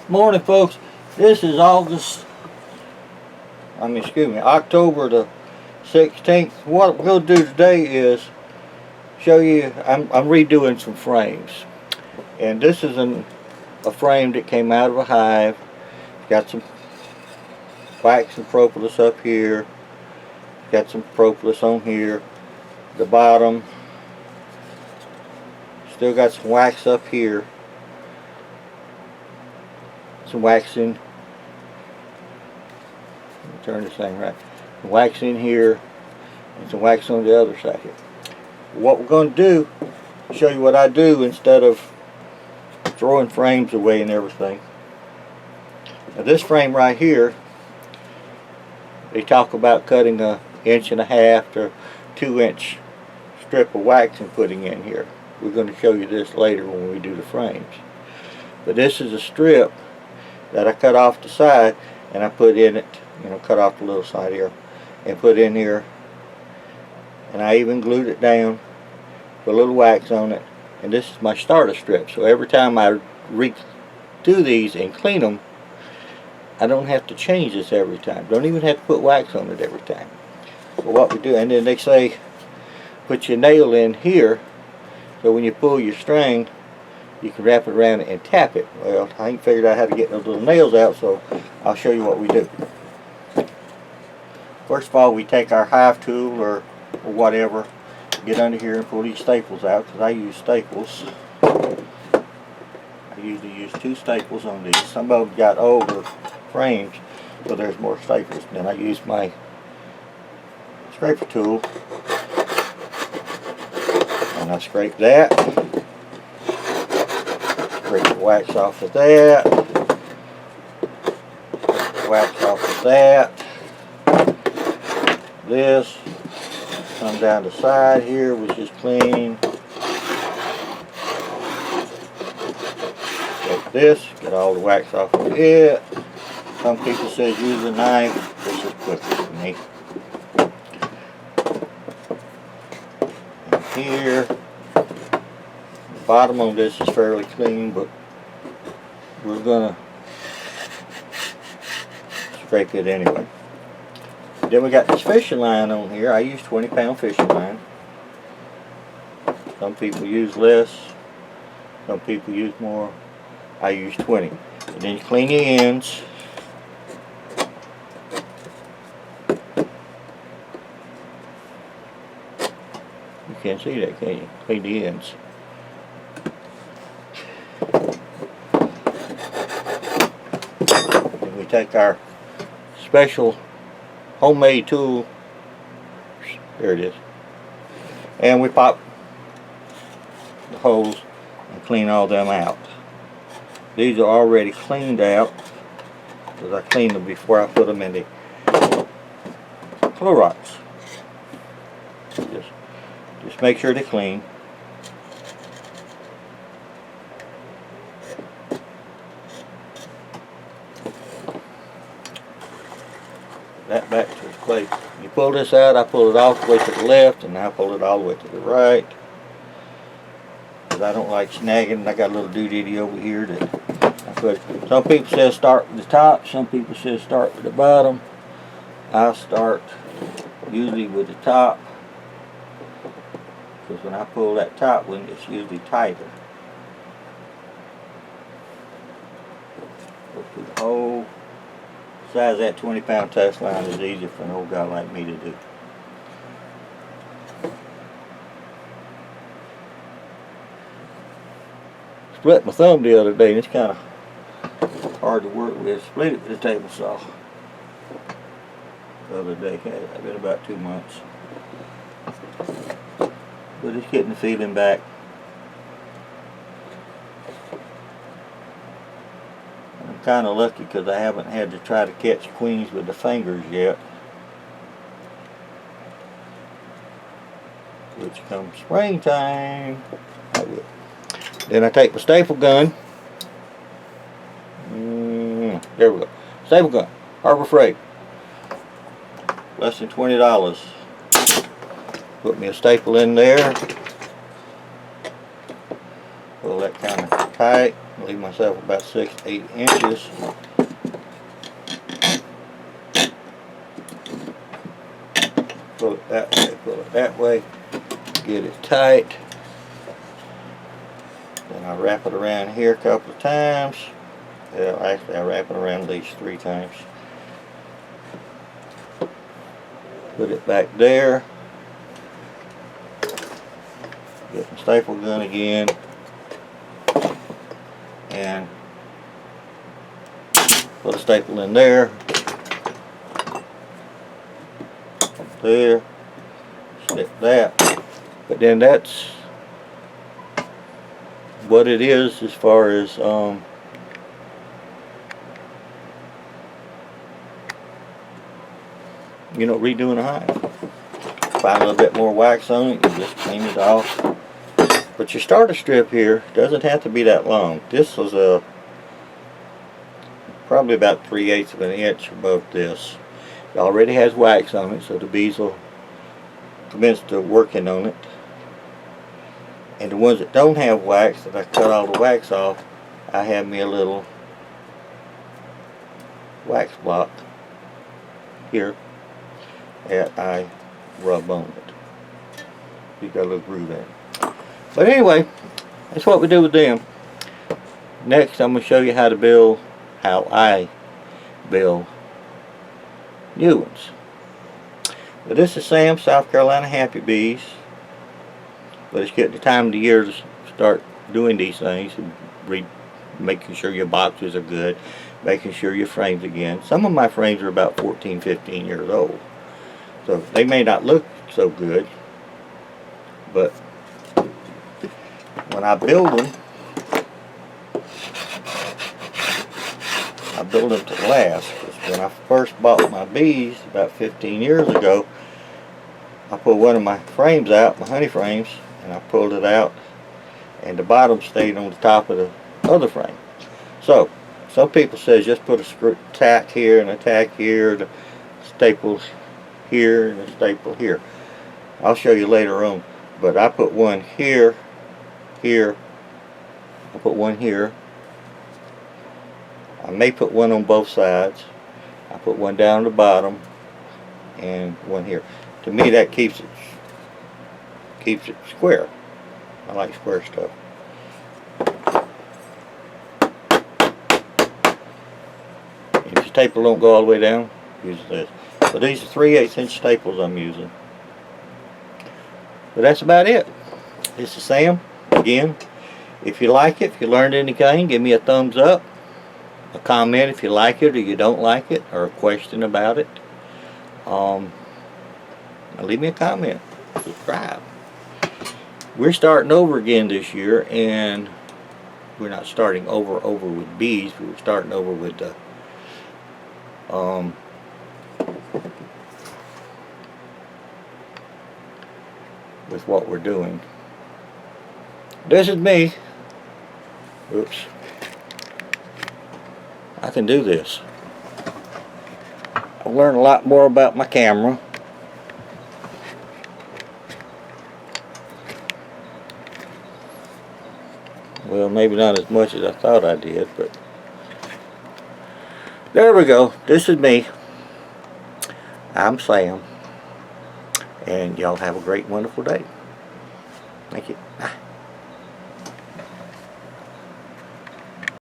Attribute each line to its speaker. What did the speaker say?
Speaker 1: Morning, folks. This is October the 16th. What we're going to do today is show you, I'm redoing some frames. And this is a frame that came out of a hive. Got some wax and propolis up here. Got some propolis on here. The bottom. Still got some wax up here. Some wax in. Let me turn this thing right. Some wax in here, and some wax on the other side here. What we're going to do, show you what I do instead of throwing frames away and everything. Now this frame right here, they talk about cutting 1.5 inches to 2-inch strip of wax and putting in here. We're going to show you this later when we do the frames. But this is a strip that I cut off the side and I put in it, cut off the little side here and put in here, and I even glued it down, put a little wax on it, and this is my starter strip. So every time I redo these and clean them, I don't have to change this every time. Don't even have to put wax on it every time. So what we do, and then they say put your nail in here so when you pull your string you can wrap it around it and tap it. Well, I ain't figured out how to get those little nails out, so I'll show you what we do. First of all, we take our hive tool or whatever, get under here and pull these staples out, because I use staples. I usually use 2 staples on these. Some of them got older frames, so there's more staples. Then I use my scraper tool, and I scrape that. Scrape the wax off of that. Wax off of that. This come down the side here was just clean. Take this, get all the wax off of it. Some people say use a knife. This is quicker for me. And here, the bottom on this is fairly clean, but we're gonna scrape it anyway. Then we got this fishing line on here. I use 20-pound fishing line. Some people use less. Some people use more. I use 20. And then you clean the ends. You can't see that, can you? Clean the ends. Then we take our special homemade tool, there it is, and we pop the holes and clean all them out. These are already cleaned out because I cleaned them before I put them in the Clorox. Just make sure they're clean. That back to its place. You pull this out, I pull it all the way to the left, and I pull it all the way to the right. Because I don't like snagging. I got a little doodaddy over here that I put. Some people say start with the top, some people say start with the bottom. I start usually with the top, because when I pull that top one, it's usually tighter. Go through the hole. Size of that 20-pound test line is easy for an old guy like me to do. Split my thumb the other day, and it's kind of hard to work with. Split it with a table saw the other day. It's been about 2 months. But it's getting the feeling back. I'm kind of lucky because I haven't had to try to catch queens with the fingers yet. Which comes springtime. I will. Then I take my staple gun. There we go. Staple gun. Harbor Freight. Less than $20. Put me a staple in there. Pull that kind of tight. Leave myself about 6 to 8 inches. Pull it that way, pull it that way. Get it tight. Then I wrap it around here a couple of times. Well, actually I wrap it around at least 3 times. Put it back there. Get my staple gun again. And put a staple in there. There. Stick that. But then that's what it is as far as you know, redoing a hive. Find a little bit more wax on it, you just clean it off. But your starter strip here doesn't have to be that long. This was probably about 3/8 of an inch above this. It already has wax on it, so the bees will commence to working on it. And the ones that don't have wax, that I cut all the wax off, I have me a little wax block here that I rub on it. You got a little groove there. But anyway, that's what we do with them. Next, I'm going to show you how I build new ones. But this is Sam, South Carolina Happy Bees. But it's getting the time of the year to start doing these things. Making sure your boxes are good. Making sure your frames again. Some of my frames are about 14, 15 years old. So they may not look so good. But when I build them, I build them to last. Because when I first bought my bees about 15 years ago, I put one of my frames out, my honey frames, and I pulled it out, and the bottom stayed on the top of the other frame. So some people say just put a screw tack here and a tack here, the staples here and a staple here. I'll show you later on. But I put one here, here, I put one here. I may put one on both sides. I put one down the bottom and one here. To me, that keeps it square. I like square stuff. If your staple don't go all the way down, use this. So these are 3/8 inch staples I'm using. But that's about it. This is Sam. Again, if you like it, if you learned anything, give me a thumbs up. A comment if you like it or you don't like it, or a question about it. Leave me a comment. Subscribe. We're starting over again this year, and we're not starting over with bees. We're starting over with the with what we're doing. This is me. Oops. I can do this. I've learned a lot more about my camera. Well, maybe not as much as I thought I did, but there we go. This is me. I'm Sam. And y'all have a great, wonderful day. Thank you. Bye.